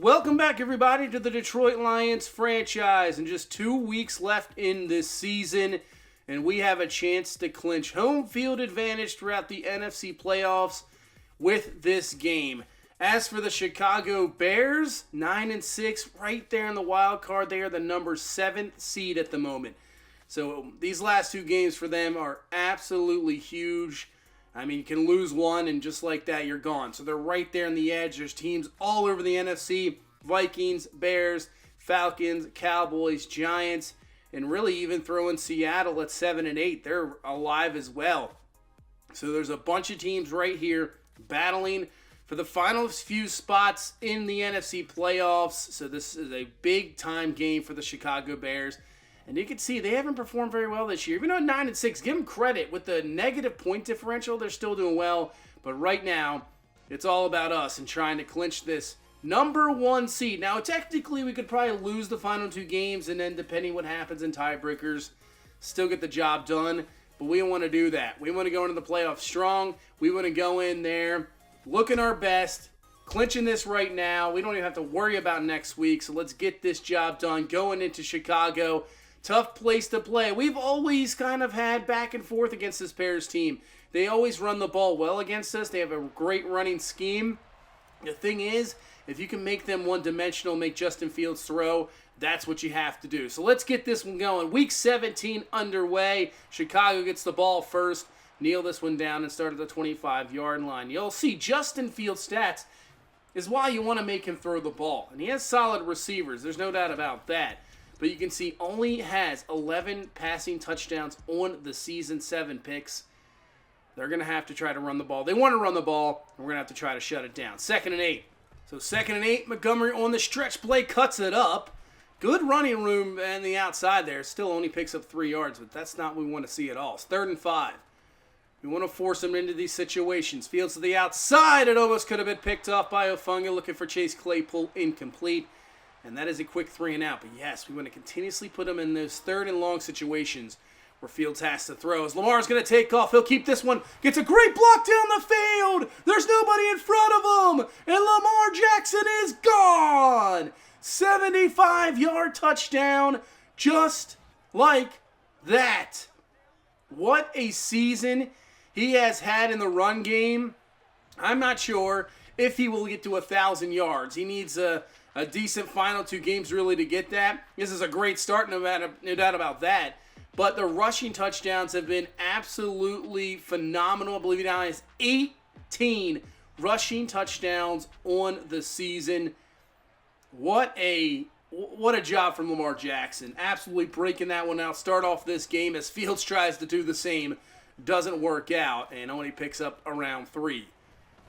Welcome back, everybody, to the Detroit Lions franchise. And just 2 weeks left in this season, and we have a chance to clinch home field advantage throughout the NFC playoffs with this game. As for the Chicago Bears, 9-6, right there in the wild card. They are the number 7 seed at the moment. So these last 2 games for them are absolutely huge. I mean, you can lose one, and just like that, you're gone. So they're right there on the edge. There's teams all over the NFC. Vikings, Bears, Falcons, Cowboys, Giants, and really even throw in Seattle at 7-8. They're alive as well. So there's a bunch of teams right here battling for the final few spots in the NFC playoffs. So this is a big-time game for the Chicago Bears. And you can see they haven't performed very well this year. Even though 9-6, give them credit. With the negative point differential, they're still doing well. But right now, it's all about us and trying to clinch this number 1 seed. Now, technically, we could probably lose the final 2 games, and then depending what happens in tiebreakers, still get the job done. But we don't want to do that. We want to go into the playoffs strong. We want to go in there looking our best, clinching this right now. We don't even have to worry about next week. So let's get this job done going into Chicago. Tough place to play. We've always kind of had back and forth against this Bears team. They always run the ball well against us. They have a great running scheme. The thing is, if you can make them one-dimensional, make Justin Fields throw, that's what you have to do. So let's get this one going. Week 17 underway. Chicago gets the ball first. Kneel this one down and start at the 25-yard line. You'll see Justin Fields' stats is why you want to make him throw the ball. And he has solid receivers. There's no doubt about that. But you can see only has 11 passing touchdowns on the season, 7 picks. They're going to have to try to run the ball. They want to run the ball, and we're going to have to try to shut it down. 2nd and 8. So 2nd and 8, Montgomery on the stretch play, cuts it up. Good running room and the outside there. Still only picks up 3 yards, but that's not what we want to see at all. It's 3rd and 5. We want to force them into these situations. Fields to the outside. It almost could have been picked off by Ofunga, looking for Chase Claypool, incomplete. And that is a quick 3 and out. But yes, we want to continuously put them in those 3rd and long situations where Fields has to throw. As Lamar's going to take off, he'll keep this one. Gets a great block down the field. There's nobody in front of him. And Lamar Jackson is gone. 75-yard touchdown just like that. What a season he has had in the run game. I'm not sure if he will get to 1,000 yards. He needs a decent final 2 games really to get that. This is a great start, no doubt about that. But the rushing touchdowns have been absolutely phenomenal. I believe he now has 18 rushing touchdowns on the season. What a job from Lamar Jackson. Absolutely breaking that one out. Start off this game as Fields tries to do the same. Doesn't work out and only picks up around 3.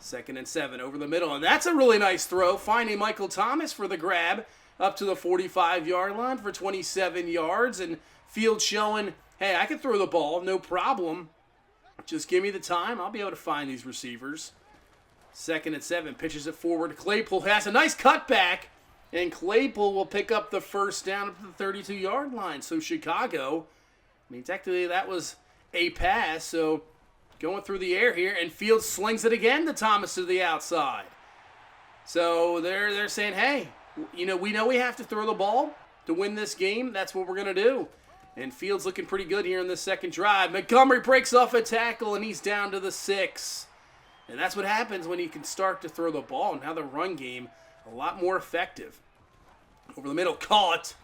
2nd and 7 over the middle. And that's a really nice throw. Finding Michael Thomas for the grab up to the 45-yard line for 27 yards. And Fields showing, hey, I can throw the ball, no problem. Just give me the time. I'll be able to find these receivers. 2nd and 7. Pitches it forward. Claypool has a nice cutback. And Claypool will pick up the first down up to the 32-yard line. So Chicago, I mean, technically that was a pass. So going through the air here, and Fields slings it again to Thomas to the outside. So they're saying, hey, we know we have to throw the ball to win this game. That's what we're going to do. And Fields looking pretty good here in the second drive. Montgomery breaks off a tackle, and he's down to the 6. And that's what happens when you can start to throw the ball. Now the run game, a lot more effective. Over the middle, caught.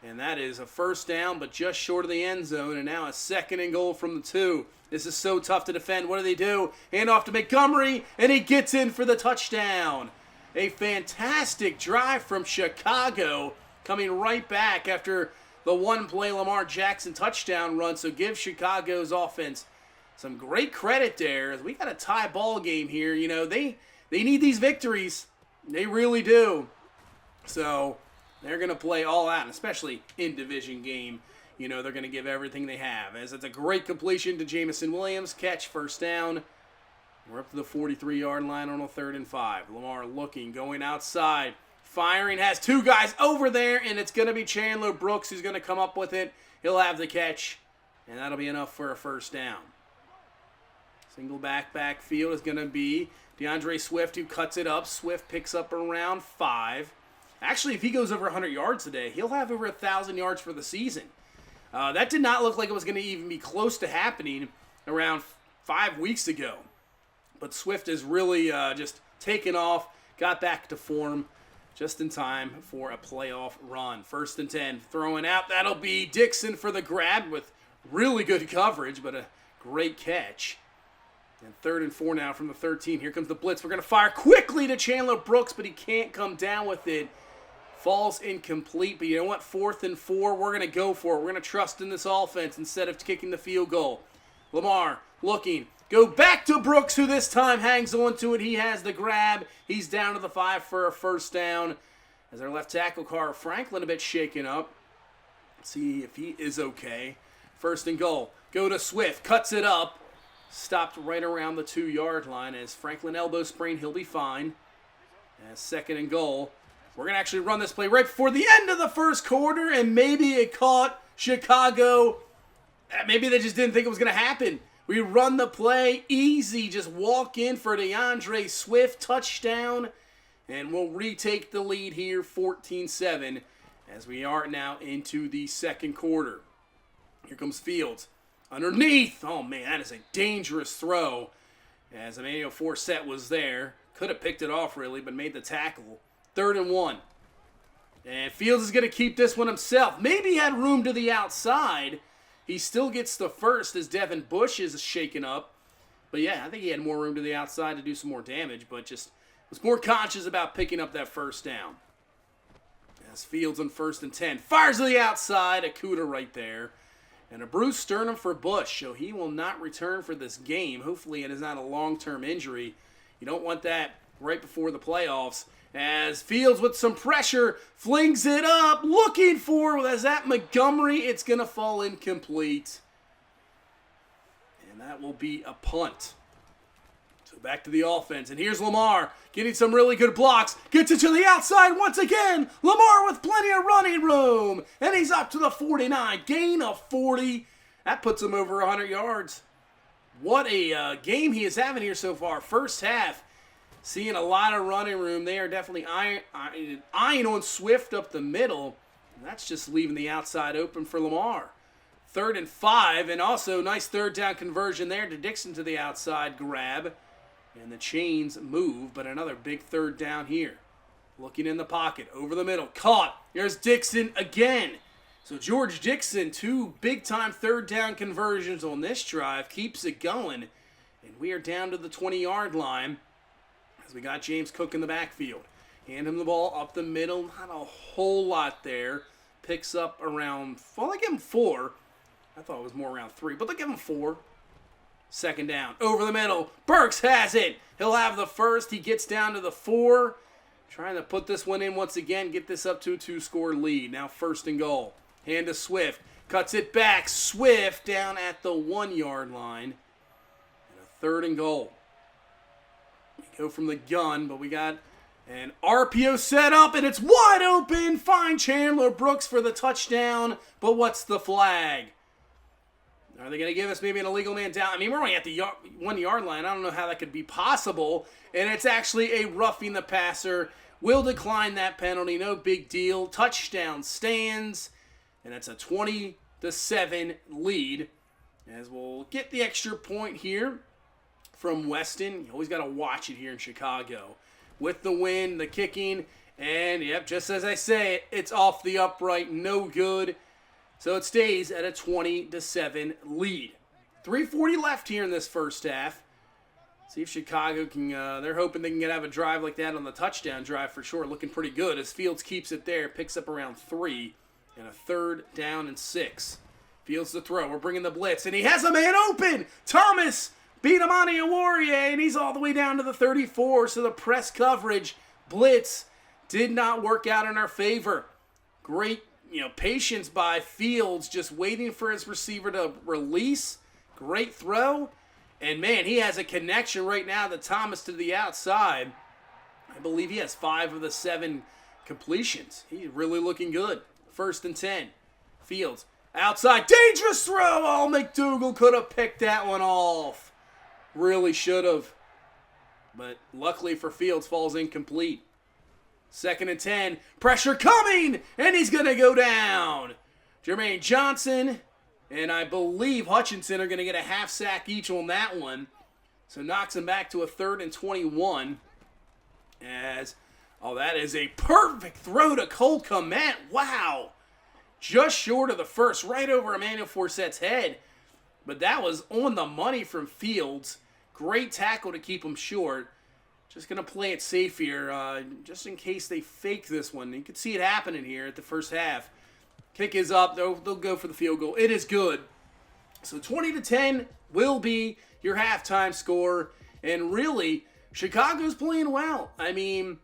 And that is a first down, but just short of the end zone. And now a 2nd and goal from the 2. This is so tough to defend. What do? Hand off to Montgomery, and he gets in for the touchdown. A fantastic drive from Chicago, coming right back after the one-play Lamar Jackson touchdown run. So give Chicago's offense some great credit there. We got a tie ball game here. They need these victories. They really do. So they're going to play all out, and especially in division game. They're going to give everything they have. As it's a great completion to Jamison Williams. Catch, first down. We're up to the 43-yard line on a 3rd and 5. Lamar looking, going outside. Firing, has 2 guys over there, and it's going to be Chandler Brooks who's going to come up with it. He'll have the catch, and that'll be enough for a first down. Single backfield is going to be DeAndre Swift, who cuts it up. Swift picks up around 5. Actually, if he goes over 100 yards today, he'll have over 1,000 yards for the season. That did not look like it was going to even be close to happening around 5 weeks ago. But Swift has really just taken off, got back to form just in time for a playoff run. 1st and 10, throwing out. That'll be Dixon for the grab with really good coverage, but a great catch. And 3rd and 4 now from the 13. Here comes the blitz. We're going to fire quickly to Chandler Brooks, but he can't come down with it. Falls incomplete, but you know what? 4th and 4, we're going to go for it. We're going to trust in this offense instead of kicking the field goal. Lamar looking. Go back to Brooks, who this time hangs on to it. He has the grab. He's down to the 5 for a 1st down. As our left tackle, Carl Franklin, a bit shaken up. Let's see if he is okay. 1st and goal. Go to Swift. Cuts it up. Stopped right around the 2-yard line. As Franklin elbow sprain, he'll be fine. As 2nd and goal. We're going to actually run this play right before the end of the 1st quarter, and maybe it caught Chicago. Maybe they just didn't think it was going to happen. We run the play easy, just walk in for DeAndre Swift, touchdown, and we'll retake the lead here 14-7 as we are now into the 2nd quarter. Here comes Fields. Underneath. Oh, man, that is a dangerous throw. As Emmanuel Forsett was there. Could have picked it off, really, but made the tackle. 3rd and 1. And Fields is going to keep this one himself. Maybe he had room to the outside. He still gets the 1st as Devin Bush is shaken up. But yeah, I think he had more room to the outside to do some more damage, but just was more conscious about picking up that 1st down. As Fields on 1st and 10. Fires to the outside. Akuda right there. And a bruised sternum for Bush, so he will not return for this game. Hopefully it is not a long-term injury. You don't want that right before the playoffs. As Fields with some pressure, flings it up, looking for, as that Montgomery, it's going to fall incomplete. And that will be a punt. So back to the offense, and here's Lamar, getting some really good blocks, gets it to the outside once again. Lamar with plenty of running room, and he's up to the 49, gain of 40. That puts him over 100 yards. What a game he is having here so far. 1st half. Seeing a lot of running room. They are definitely eyeing on Swift up the middle. And that's just leaving the outside open for Lamar. 3rd and 5. And also nice 3rd down conversion there to Dixon to the outside grab. And the chains move. But another big 3rd down here. Looking in the pocket. Over the middle. Caught. There's Dixon again. So George Dixon, 2 big-time 3rd down conversions on this drive. Keeps it going. And we are down to the 20-yard line. We got James Cook in the backfield. Hand him the ball up the middle. Not a whole lot there. Picks up around, well, they give him 4. I thought it was more around 3, but they give him 4. 2nd down. Over the middle. Burks has it. He'll have the 1st. He gets down to the 4. Trying to put this one in once again. Get this up to a 2-score lead. Now 1st and goal. Hand to Swift. Cuts it back. Swift down at the 1-yard line. And a 3rd and goal. Go from the gun, but we got an RPO set up, and it's wide open. Find Chandler Brooks for the touchdown, but what's the flag? Are they going to give us maybe an illegal man down? I mean, we're only at the 1-yard line. I don't know how that could be possible, and it's actually a roughing the passer. Will decline that penalty, no big deal. Touchdown stands, and it's a 20-7 lead, as we'll get the extra point here from Weston. You always got to watch it here in Chicago. With the win, the kicking, and yep, just as I say it, it's off the upright, no good. So it stays at a 20-7 lead. 3:40 left here in this 1st half. See if Chicago can, they're hoping they can have a drive like that on the touchdown drive for sure. Looking pretty good as Fields keeps it there, picks up around 3, and a 3rd down and 6. Fields the throw, we're bringing the blitz, and he has a man open! Thomas! Beat Amani Awarie, and he's all the way down to the 34, so the press coverage blitz did not work out in our favor. Great, patience by Fields, just waiting for his receiver to release. Great throw, and man, he has a connection right now to Thomas to the outside. I believe he has 5 of the 7 completions. He's really looking good. 1st and 10. Fields, outside, dangerous throw! Oh, McDougal could have picked that one off. Really should have. But luckily for Fields, falls incomplete. 2nd and 10. Pressure coming, and he's going to go down. Jermaine Johnson and I believe Hutchinson are going to get a half sack each on that one. So knocks him back to a 3rd and 21. That is a perfect throw to Cole Kmet. Wow. Just short of the first, right over Emmanuel Forset's head. But that was on the money from Fields. Great tackle to keep him short. Just going to play it safe here, just in case they fake this one. You can see it happening here at the first half. Kick is up. They'll go for the field goal. It is good. So 20-10 will be your halftime score. And really, Chicago's playing well. I mean,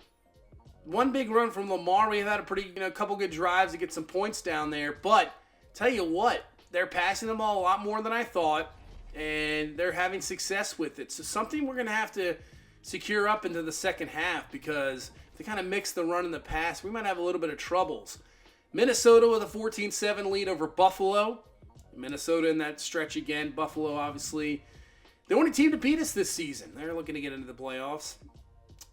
one big run from Lamar. We have had a couple good drives to get some points down there. But tell you what, they're passing the ball a lot more than I thought. And they're having success with it. So something we're going to have to secure up into the second half, because if they kind of mix the run and the pass, we might have a little bit of troubles. Minnesota with a 14-7 lead over Buffalo. Minnesota in that stretch again. Buffalo, obviously, the only team to beat us this season. They're looking to get into the playoffs.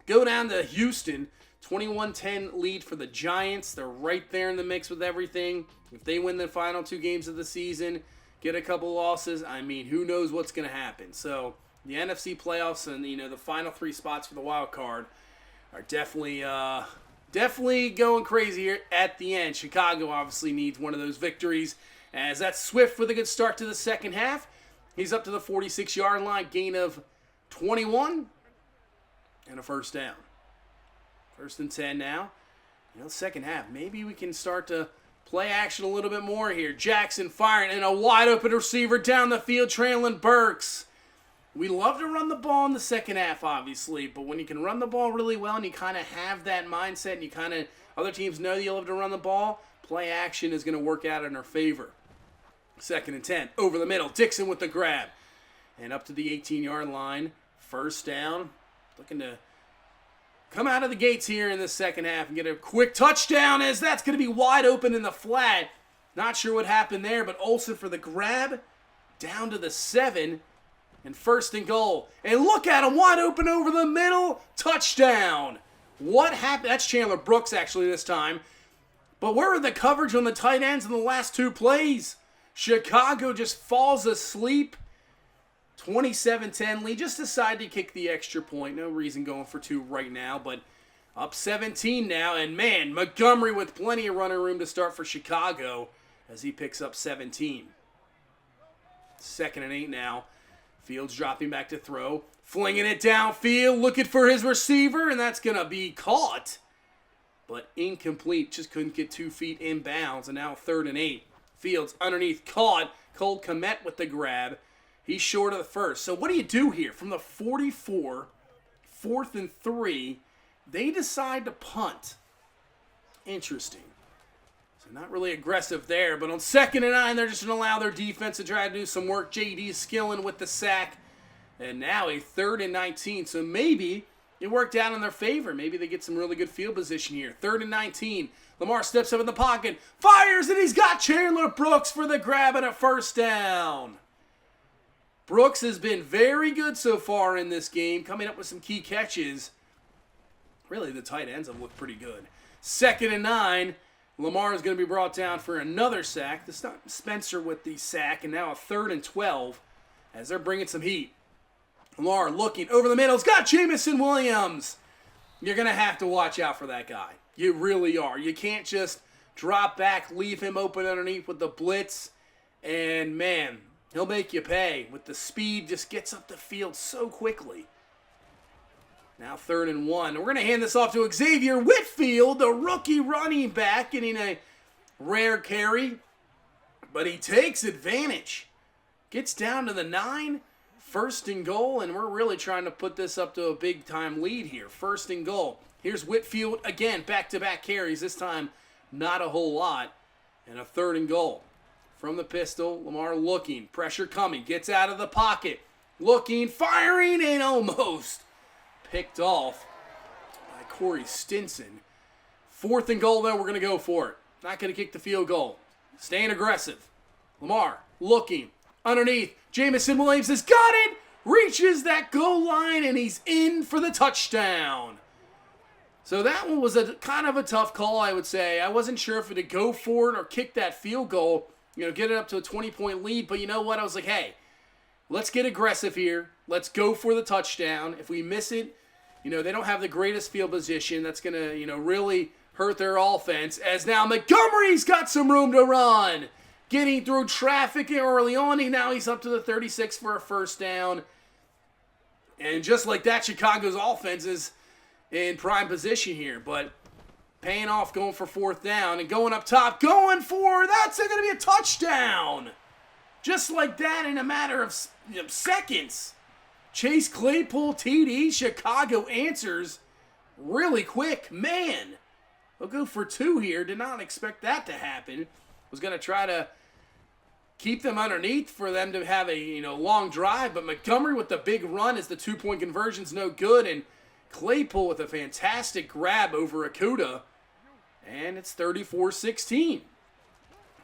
Go down to Houston. 21-10 lead for the Giants. They're right there in the mix with everything. If they win the final 2 games of the season, get a couple losses, I mean, who knows what's going to happen. So the NFC playoffs and the final 3 spots for the wild card are definitely going crazy here at the end. Chicago obviously needs one of those victories, as that's Swift with a good start to the second half. He's up to the 46-yard line, gain of 21 and a first down. 1st and 10 now. Second half, maybe we can start to play action a little bit more here. Jackson firing, and a wide open receiver down the field, Traylon Burks. We love to run the ball in the second half, obviously, but when you can run the ball really well and you kind of have that mindset and other teams know that you love to run the ball, play action is going to work out in our favor. 2nd and 10, over the middle, Dixon with the grab. And up to the 18-yard line, first down. Looking to come out of the gates here in the second half and get a quick touchdown, as that's going to be wide open in the flat. Not sure what happened there, but Olsen for the grab, down to the 7. And 1st and goal. And look at him, wide open over the middle. Touchdown. What happened? That's Chandler Brooks, actually, this time. But where are the coverage on the tight ends in the last 2 plays? Chicago just falls asleep. 27-10 lead. Just decide to kick the extra point. No reason going for 2 right now. But up 17 now. And, man, Montgomery with plenty of running room to start for Chicago as he picks up 17. 2nd and 8 now. Fields dropping back to throw, flinging it downfield, looking for his receiver, and that's going to be caught. But incomplete, just couldn't get 2 feet in bounds, and now 3rd and 8. Fields underneath, caught. Cole Kmet with the grab. He's short of the first. So what do you do here? From the 44, 4th and 3, they decide to punt. Interesting. So not really aggressive there, but on 2nd and 9, they're just going to allow their defense to try to do some work. J.D. Skillen with the sack. And now a 3rd and 19. So maybe it worked out in their favor. Maybe they get some really good field position here. 3rd and 19. Lamar steps up in the pocket, fires, and he's got Chandler Brooks for the grab and a first down. Brooks has been very good so far in this game, coming up with some key catches. Really, the tight ends have looked pretty good. 2nd and 9. Lamar is going to be brought down for another sack. This is not Spencer with the sack, and now a 3rd and 12 as they're bringing some heat. Lamar looking over the middle. He's got Jameson Williams. You're going to have to watch out for that guy. You really are. You can't just drop back, leave him open underneath with the blitz, and, man, he'll make you pay. With the speed, just gets up the field so quickly. Now 3rd and 1. We're going to hand this off to Xavier Whitfield, the rookie running back, getting a rare carry. But he takes advantage. Gets down to the 9. 1st and goal, and we're really trying to put this up to a big-time lead here. 1st and goal. Here's Whitfield again, back-to-back carries. This time, not a whole lot. And a 3rd and goal. From the pistol, Lamar looking. Pressure coming. Gets out of the pocket. Looking, firing, and almost picked off by Corey Stinson. 4th and goal, though, we're going to go for it. Not going to kick the field goal. Staying aggressive. Lamar looking. Underneath. Jameson Williams has got it. Reaches that goal line, and he's in for the touchdown. So that one was a kind of a tough call, I would say. I wasn't sure if to go for it or kick that field goal, get it up to a 20-point lead. But you know what? I was like, hey, let's get aggressive here. Let's go for the touchdown. If we miss it, they don't have the greatest field position. That's going to, really hurt their offense. As now Montgomery's got some room to run. Getting through traffic early on. Now he's up to the 36 for a first down. And just like that, Chicago's offense is in prime position here, but paying off, going for fourth down and going up top, that's going to be a touchdown. Just like that, in a matter of seconds. Chase Claypool TD, Chicago answers really quick. Man, they'll go for two here. Did not expect that to happen. Was going to try to keep them underneath for them to have a long drive, but Montgomery with the big run as the 2-point conversion's no good, and Claypool with a fantastic grab over Okudah, and it's 34-16.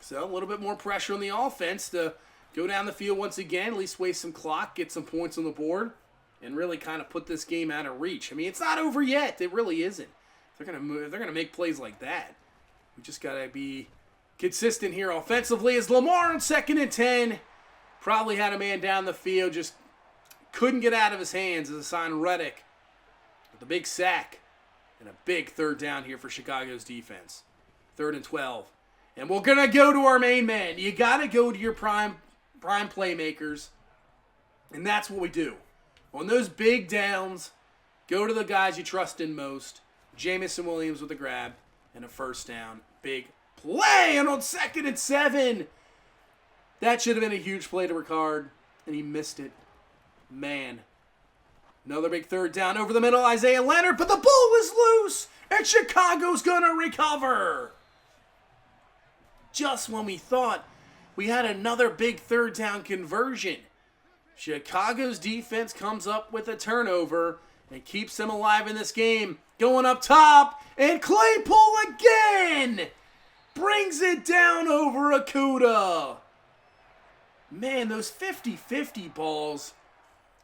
So a little bit more pressure on the offense to go down the field once again, at least waste some clock, get some points on the board, and really kind of put this game out of reach. I mean, it's not over yet. It really isn't. They're gonna make plays like that. We just gotta be consistent here offensively. As Lamar on 2nd and 10, probably had a man down the field, just couldn't get out of his hands as a sign Reddick. The big sack and a big third down here for Chicago's defense. 3rd and 12. And we're going to go to our main man. You got to go to your prime playmakers. And that's what we do. On those big downs, go to the guys you trust in most. Jamison Williams with a grab and a first down. Big play. And on 2nd and 7. That should have been a huge play to Ricard. And he missed it. Man. Another big third down over the middle, Isaiah Leonard, but the ball is loose, and Chicago's going to recover. Just when we thought we had another big third down conversion, Chicago's defense comes up with a turnover and keeps them alive in this game. Going up top, and Claypool again brings it down over Okudah. Man, those 50-50 balls,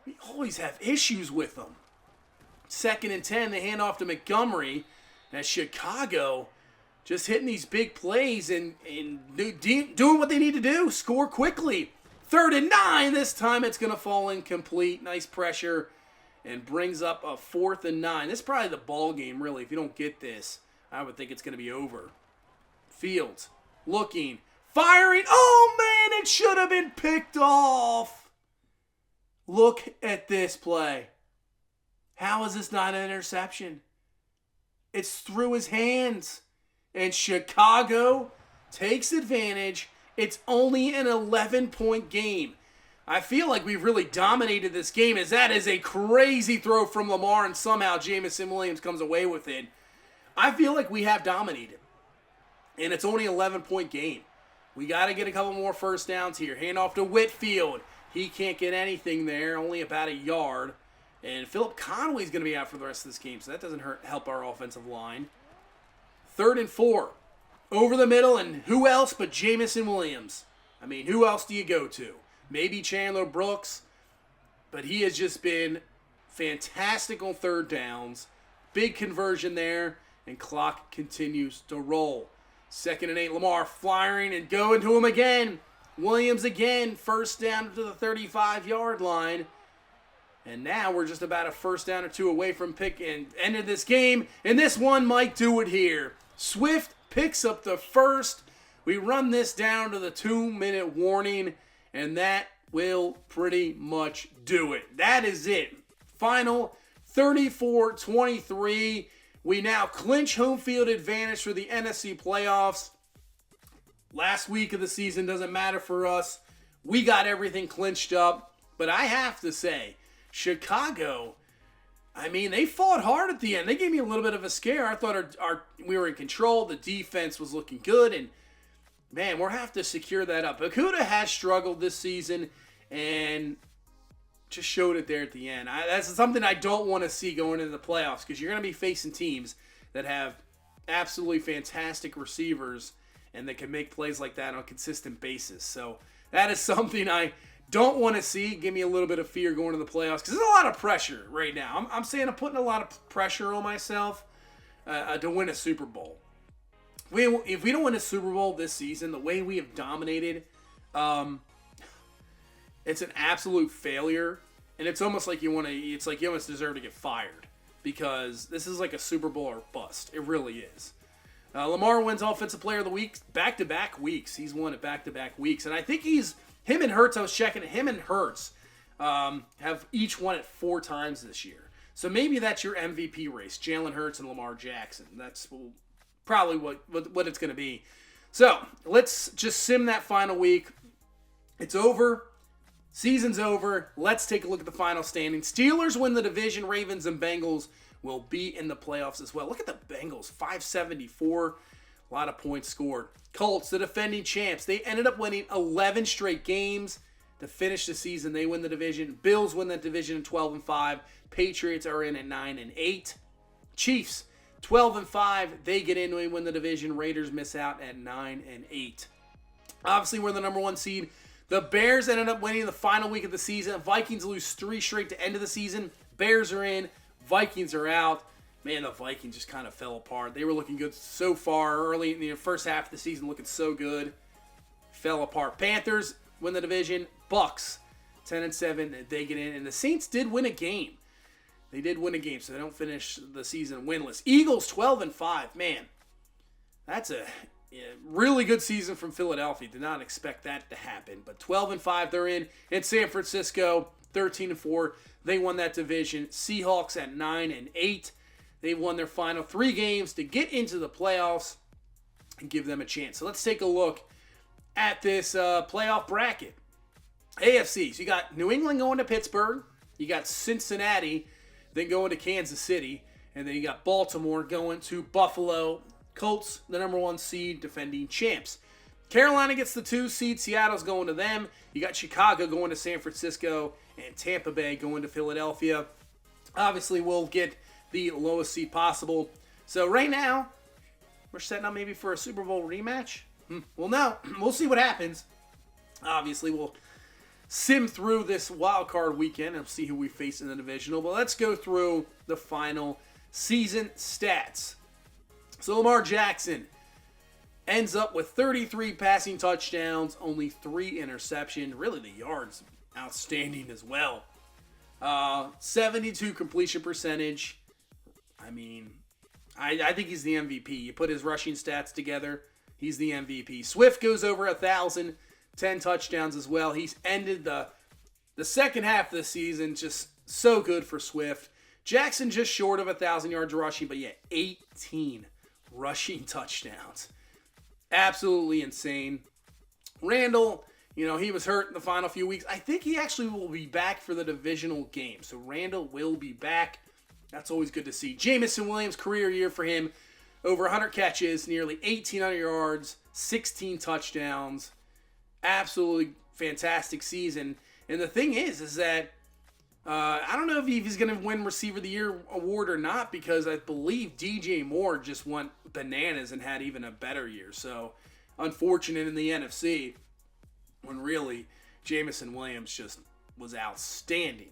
we always have issues with them. 2nd and 10, they hand off to Montgomery. As Chicago just hitting these big plays and doing what they need to do. Score quickly. 3rd and 9. This time it's going to fall incomplete. Nice pressure. And brings up a 4th and 9. This is probably the ball game, really. If you don't get this, I would think it's going to be over. Fields looking. Firing. Oh, man, it should have been picked off. Look at this play. How is this not an interception? It's through his hands. And Chicago takes advantage. It's only an 11-point game. I feel like we've really dominated this game, as that is a crazy throw from Lamar, and somehow Jamison Williams comes away with it. I feel like we have dominated. And it's only an 11-point game. We got to get a couple more first downs here. Hand off to Whitfield. He can't get anything there, only about a yard. And Philip Conway's going to be out for the rest of this game, so that doesn't help our offensive line. 3rd and 4. Over the middle, and who else but Jamison Williams? I mean, who else do you go to? Maybe Chandler Brooks, but he has just been fantastic on third downs. Big conversion there, and clock continues to roll. 2nd and 8, Lamar firing and going to him again. Williams again, first down to the 35-yard line. And now we're just about a first down or two away from pick and end of this game. And this one might do it here. Swift picks up the first. We run this down to the 2-minute warning. And that will pretty much do it. That is it. Final 34-23. We now clinch home field advantage for the NFC playoffs. Last week of the season doesn't matter for us. We got everything clinched up. But I have to say, Chicago, I mean, they fought hard at the end. They gave me a little bit of a scare. I thought we were in control. The defense was looking good. And, man, we'll have to secure that up. Okudah has struggled this season and just showed it there at the end. That's something I don't want to see going into the playoffs, because you're going to be facing teams that have absolutely fantastic receivers and that can make plays like that on a consistent basis. So that is something I don't want to see. Give me a little bit of fear going to the playoffs, because there's a lot of pressure right now. I'm saying I'm putting a lot of pressure on myself to win a Super Bowl. If we don't win a Super Bowl this season, the way we have dominated, it's an absolute failure. And it's almost like you almost deserve to get fired. Because this is like a Super Bowl or bust. It really is. Lamar wins Offensive Player of the Week back-to-back weeks. He's won it back-to-back weeks. And I think him and Hurts, I was checking it, him and Hurts have each won it 4 times this year. So maybe that's your MVP race, Jalen Hurts and Lamar Jackson. That's probably what it's going to be. So let's just sim that final week. It's over. Season's over. Let's take a look at the final standing. Steelers win the division. Ravens and Bengals will be in the playoffs as well. Look at the Bengals, 574. A lot of points scored. Colts, the defending champs. They ended up winning 11 straight games to finish the season. They win the division. Bills win the division at 12-5. Patriots are in at 9-8. Chiefs, 12-5. They get in and win the division. Raiders miss out at 9-8. Obviously, we're the number 1 seed. The Bears ended up winning the final week of the season. Vikings lose 3 straight to end of the season. Bears are in. Vikings are out. Man, the Vikings just kind of fell apart. They were looking good so far early in the first half of the season, looking so good. Fell apart. Panthers win the division. Bucks, 10-7. They get in. And the Saints did win a game. They did win a game, so they don't finish the season winless. Eagles, 12-5. Man, that's a really good season from Philadelphia. Did not expect that to happen. But 12-5, they're in. And San Francisco, 13-4. They won that division. Seahawks at 9-8. They won their final 3 games to get into the playoffs and give them a chance. So let's take a look at this playoff bracket. AFC. So you got New England going to Pittsburgh. You got Cincinnati, then going to Kansas City. And then you got Baltimore going to Buffalo. Colts, the number 1 seed, defending champs. Carolina gets the 2 seed. Seattle's going to them. You got Chicago going to San Francisco. And Tampa Bay going to Philadelphia. Obviously, we'll get the lowest seed possible. So right now, we're setting up maybe for a Super Bowl rematch. Well, no. We'll see what happens. Obviously, we'll sim through this wild card weekend and see who we face in the divisional. But let's go through the final season stats. So Lamar Jackson ends up with 33 passing touchdowns, only 3 interceptions. Really, the yards outstanding as well. 72 completion percentage. I mean, I think he's the MVP. You put his rushing stats together, he's the MVP. Swift goes over 1,000, 10 touchdowns as well. He's ended the second half of the season just so good for Swift. Jackson just short of 1,000 yards rushing, but yeah, 18 rushing touchdowns. Absolutely insane. Randall, he was hurt in the final few weeks. I think he actually will be back for the divisional game. So Randall will be back. That's always good to see. Jamison Williams, career year for him. Over 100 catches, nearly 1,800 yards, 16 touchdowns. Absolutely fantastic season. And the thing is that I don't know if he's going to win Receiver of the Year award or not, because I believe DJ Moore just went bananas and had even a better year. So, unfortunate in the NFC, when really Jamison Williams just was outstanding.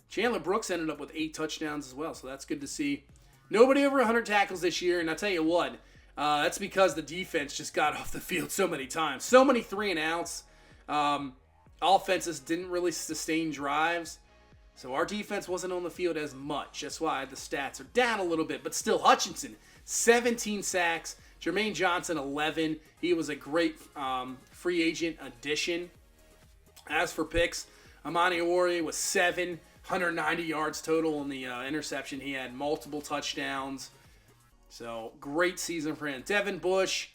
Chandler Brooks ended up with 8 touchdowns as well, so that's good to see. Nobody over 100 tackles this year, and I'll tell you what, that's because the defense just got off the field so many times. So many 3-and-outs. Offenses didn't really sustain drives. So our defense wasn't on the field as much. That's why the stats are down a little bit. But still, Hutchinson, 17 sacks. Jermaine Johnson, 11. He was a great free agent addition. As for picks, Amani Oruwariye was 7, 190 yards total in the interception. He had multiple touchdowns. So, great season for him. Devin Bush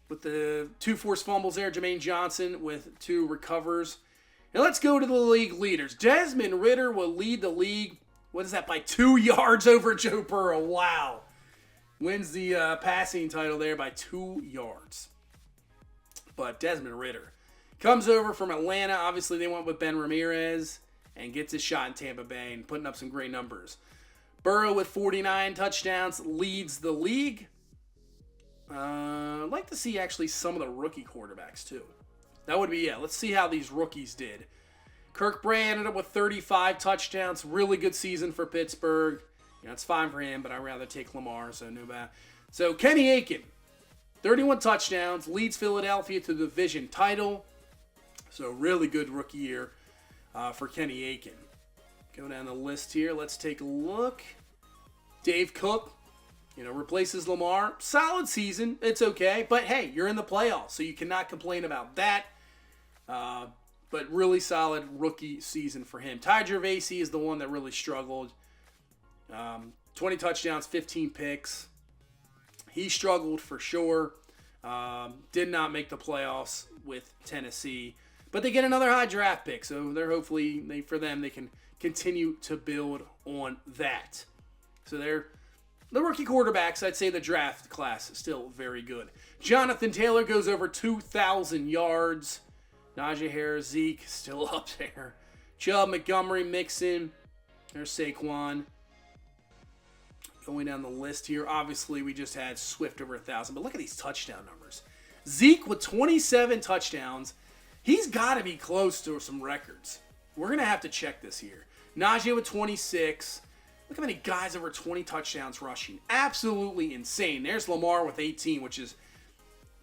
with the 2 forced fumbles there. Jermaine Johnson with 2 recovers. Now let's go to the league leaders. Desmond Ridder will lead the league. What is that? By 2 yards over Joe Burrow. Wow. Wins the passing title there by 2 yards. But Desmond Ridder comes over from Atlanta. Obviously, they went with Ben Ramirez and gets his shot in Tampa Bay and putting up some great numbers. Burrow with 49 touchdowns leads the league. I'd like to see actually some of the rookie quarterbacks too. That would be, let's see how these rookies did. Kirk Bray ended up with 35 touchdowns. Really good season for Pittsburgh. That's fine for him, but I'd rather take Lamar, so no bad. So Kenny Aiken, 31 touchdowns, leads Philadelphia to the division title. So really good rookie year for Kenny Aiken. Go down the list here. Let's take a look. Dave Cook, replaces Lamar. Solid season. It's okay. But hey, you're in the playoffs, so you cannot complain about that. But really solid rookie season for him. Ty Gervasi is the one that really struggled. 20 touchdowns, 15 picks. He struggled for sure. Did not make the playoffs with Tennessee. But they get another high draft pick. So they're hopefully, for them, they can continue to build on that. So they're the rookie quarterbacks. I'd say the draft class is still very good. Jonathan Taylor goes over 2,000 yards. Najee Harris, Zeke, still up there. Chubb, Montgomery, Mixon. There's Saquon. Going down the list here. Obviously, we just had Swift over 1,000. But look at these touchdown numbers. Zeke with 27 touchdowns. He's got to be close to some records. We're going to have to check this here. Najee with 26. Look how many guys over 20 touchdowns rushing. Absolutely insane. There's Lamar with 18, which is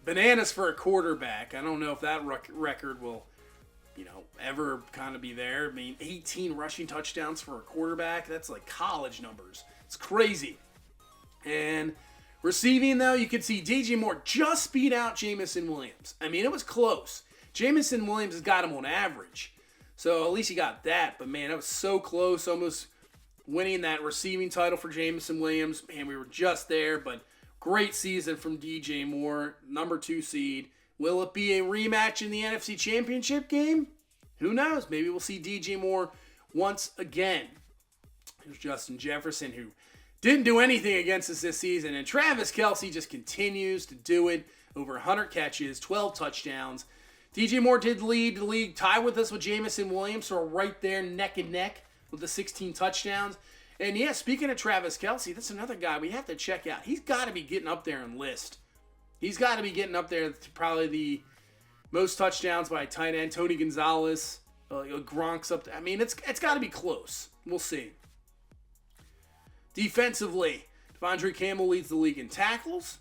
bananas for a quarterback. I don't know if that record will, ever kind of be there. I mean, 18 rushing touchdowns for a quarterback. That's like college numbers. It's crazy. And receiving, though, you can see DJ Moore just beat out Jamison Williams. I mean, it was close. Jamison Williams has got him on average. So at least he got that. But, man, that was so close. Almost winning that receiving title for Jamison Williams. Man, we were just there. But great season from DJ Moore. Number 2 seed. Will it be a rematch in the NFC Championship game? Who knows? Maybe we'll see DJ Moore once again. There's Justin Jefferson, who didn't do anything against us this season. And Travis Kelce just continues to do it. Over 100 catches, 12 touchdowns. DJ Moore did lead the league, tie with us with Jamison Williams, so we're right there neck and neck with the 16 touchdowns. And yeah, speaking of Travis Kelce, that's another guy we have to check out. He's got to be getting up there in list. He's got to be getting up there to probably the most touchdowns by a tight end. Tony Gonzalez, Gronk's up there. I mean, it's got to be close. We'll see. Defensively, Devondre Campbell leads the league in tackles.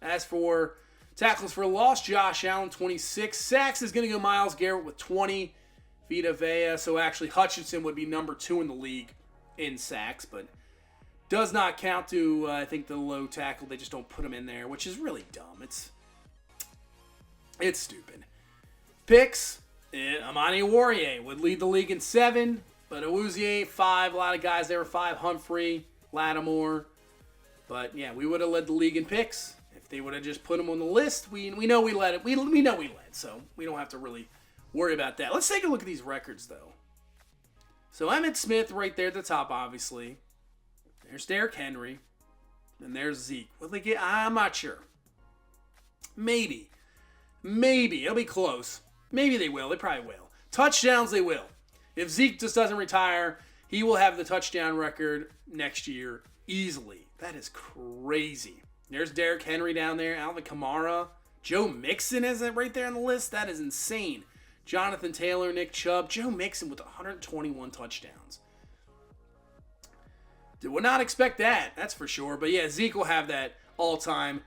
As for tackles for loss, Josh Allen, 26. Sacks is going to go Myles Garrett with 20. Vita Vea. So actually, Hutchinson would be number 2 in the league in sacks, but does not count to, I think, the low tackle. They just don't put him in there, which is really dumb. It's stupid. Picks, Amani Warrior would lead the league in 7, but Awuzie, 5. A lot of guys there were 5. Humphrey, Lattimore. But yeah, we would have led the league in picks. If they would have just put him on the list, we know we led it. We know we led, so we don't have to really worry about that. Let's take a look at these records, though. So Emmitt Smith right there at the top, obviously. There's Derrick Henry. And there's Zeke. Will they get? I'm not sure. Maybe. It'll be close. Maybe they will. They probably will. Touchdowns, they will. If Zeke just doesn't retire, he will have the touchdown record next year easily. That is crazy. There's Derrick Henry down there. Alvin Kamara. Joe Mixon is right there on the list. That is insane. Jonathan Taylor, Nick Chubb. Joe Mixon with 121 touchdowns. Would not expect that. That's for sure. But yeah, Zeke will have that all-time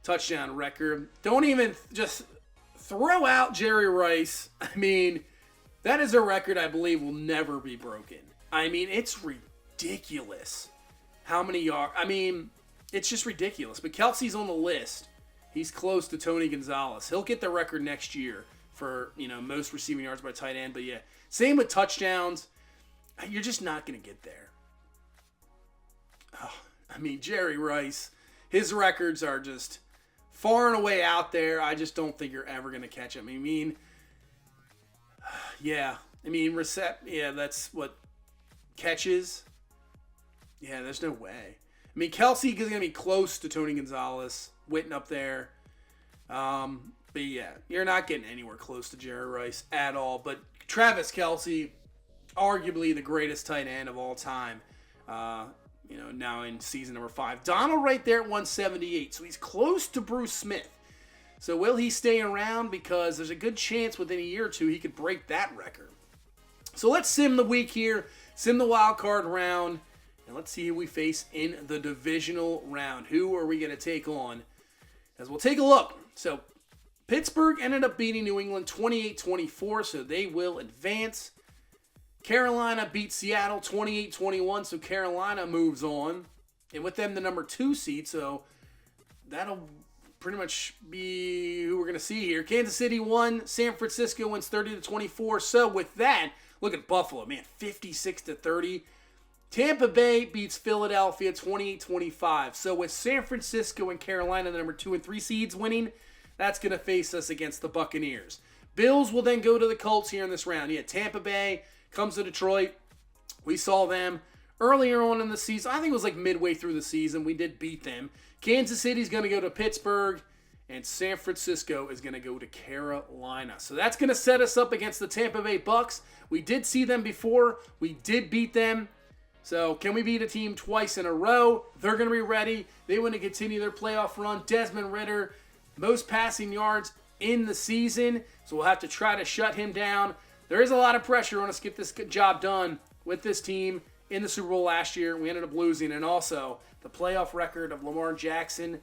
touchdown record. Don't even just throw out Jerry Rice. I mean, that is a record I believe will never be broken. I mean, it's ridiculous how many yards. I mean, it's just ridiculous. But Kelsey's on the list. He's close to Tony Gonzalez. He'll get the record next year for, most receiving yards by tight end. But yeah, same with touchdowns. You're just not going to get there. Oh, I mean, Jerry Rice, his records are just far and away out there. I just don't think you're ever going to catch him. That's what catches. Yeah, there's no way. I mean, Kelsey is going to be close to Tony Gonzalez, Witten up there. But yeah, you're not getting anywhere close to Jerry Rice at all. But Travis Kelce, arguably the greatest tight end of all time. Now in season number 5. Donald right there at 178. So he's close to Bruce Smith. So will he stay around? Because there's a good chance within a year or two he could break that record. So let's sim the week here. Sim the wild card round. And let's see who we face in the divisional round. Who are we going to take on? As we'll take a look. So, Pittsburgh ended up beating New England 28-24, so they will advance. Carolina beat Seattle 28-21, so Carolina moves on. And with them, the number 2 seed, so that'll pretty much be who we're going to see here. Kansas City won. San Francisco wins 30-24. So with that, look at Buffalo, man, 56-30. Tampa Bay beats Philadelphia 28-25. So with San Francisco and Carolina, the number 2 and 3 seeds winning, that's going to face us against the Buccaneers. Bills will then go to the Colts here in this round. Yeah, Tampa Bay comes to Detroit. We saw them earlier on in the season. I think it was like midway through the season. We did beat them. Kansas City's going to go to Pittsburgh, and San Francisco is going to go to Carolina. So that's going to set us up against the Tampa Bay Bucks. We did see them before. We did beat them. So can we beat a team twice in a row? They're going to be ready. They want to continue their playoff run. Desmond Ridder, most passing yards in the season. So we'll have to try to shut him down. There is a lot of pressure on us to get this job done with this team. In the Super Bowl last year, we ended up losing. And also, the playoff record of Lamar Jackson,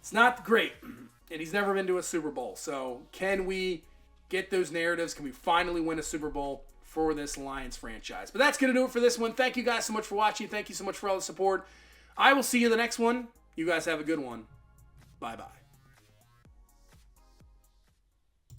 it's not great. And he's never been to a Super Bowl. So can we get those narratives? Can we finally win a Super Bowl for this Lions franchise? But that's going to do it for this one. Thank you guys so much for watching. Thank you so much for all the support. I will see you in the next one. You guys have a good one. Bye-bye.